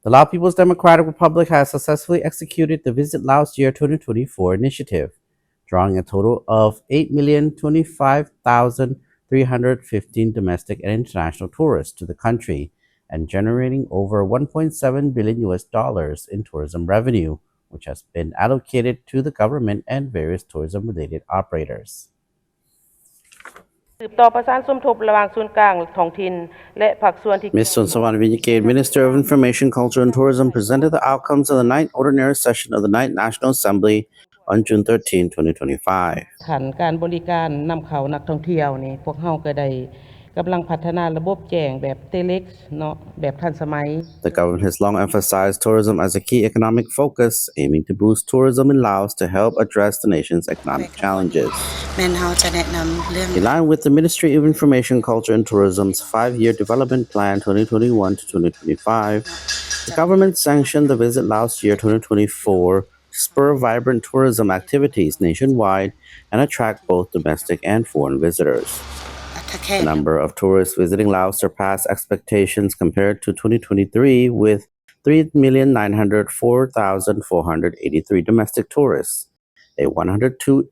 The Lao People's Democratic Republic has successfully executed the Visit Laos Year 2024 initiative, drawing a total of 8,025,315 domestic and international tourists to the country and generating over $1.7 billion in tourism revenue, which has been allocated to the government and various tourism-related operators. สืบต่อประสานสมทบระหว่างส่วนกลางท้องถิ่นและภาคส่วนที่ Ms. Sonsavan Vinyake, Minister of Information, Culture and Tourism, presented the outcomes of the 9th Ordinary Session of the 9th National Assembly on June 13, 2025. ขันการบริการนำเข้านักท่องเที่ยวนี่พวกเฮาก็ได้กำลังพัฒนาระบบแจ้งแบบ Telex เนาะแบบทันสมัย The government has long emphasized tourism as a key economic focus, aiming to boost tourism in Laos to help address the nation's economic challenges. แม่นเฮาจะแนะนำเรื่อง In line with the Ministry of Information, Culture and Tourism's 5-year development plan 2021 to 2025, the government sanctioned the Visit Laos Year 2024 to spur vibrant tourism activities nationwide and attract both domestic and foreign visitors. The number of tourists visiting Laos surpassed expectations compared to 2023 with 3,904,483 domestic tourists, a 102%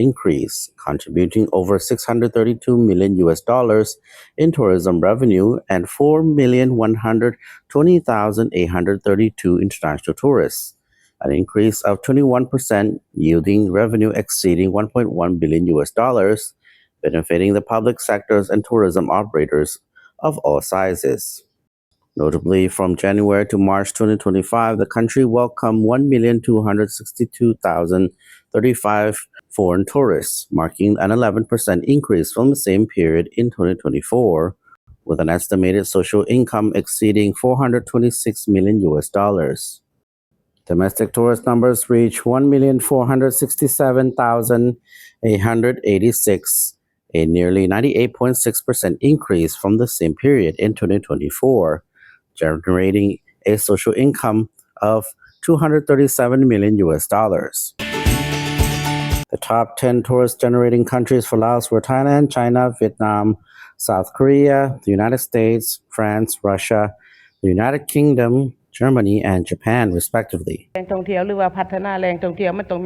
increase, contributing over $632 million in tourism revenue and 4,120,832 international tourists, an increase of 21%, yielding revenue exceeding $1.1 billion, benefiting the public sectors and tourism operators of all sizes. Notably, from January to March 2025, the country welcomed 1,262,035 foreign tourists, marking an 11% increase from the same period in 2024, with an estimated social income exceeding $426 million. Domestic tourist numbers reached 1,467,886, a nearly 98.6% increase from the same period in 2024, generating a social income of $237 million. The top 10 tourist-generating countries for Laos were Thailand, China, Vietnam, South Korea, the United States, France, Russia, the United Kingdom, Germany, and Japan, respectively. แหล่งท่องเที่ยวหรือว่าพัฒนาแหล่งท่องเที่ยวมันต้อง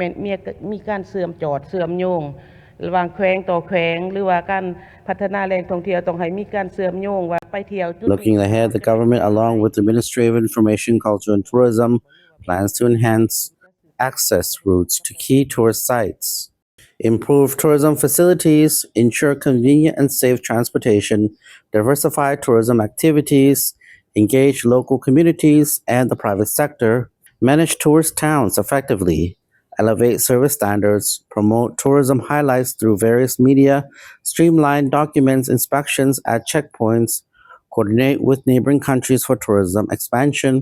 มีการเชื่อมโยงระหว่างแขวงต่อแขวงหรือว่าการพัฒนาแหล่งท่องเที่ยวต้องให้มีการเชื่อมโยงว่าไปเที่ยว Looking ahead, the government, along with the Ministry of Information, Culture and Tourism, plans to enhance access routes to key tourist sites, improve tourism facilities, ensure convenient and safe transportation, diversify tourism activities, engage local communities and the private sector, manage tourist towns effectively, elevate service standards, promote tourism highlights through various media, streamline documents inspections at checkpoints, coordinate with neighboring countries for tourism expansion,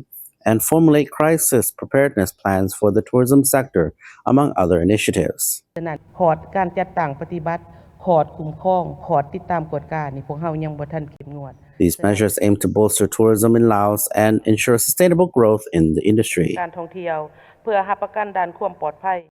and formulate crisis preparedness plans for the tourism sector, among other initiatives. คอร์ดการจัดตั้งปฏิบัติคอร์ดคุ้มครองคอร์ดติดตามกวดการนี่พวกเฮายังบ่ทันเข้มงวด These measures aim to bolster tourism in Laos and ensure sustainable growth in the industry. การท่องเที่ยวเพื่อรับประกันด้านความปลอดภัย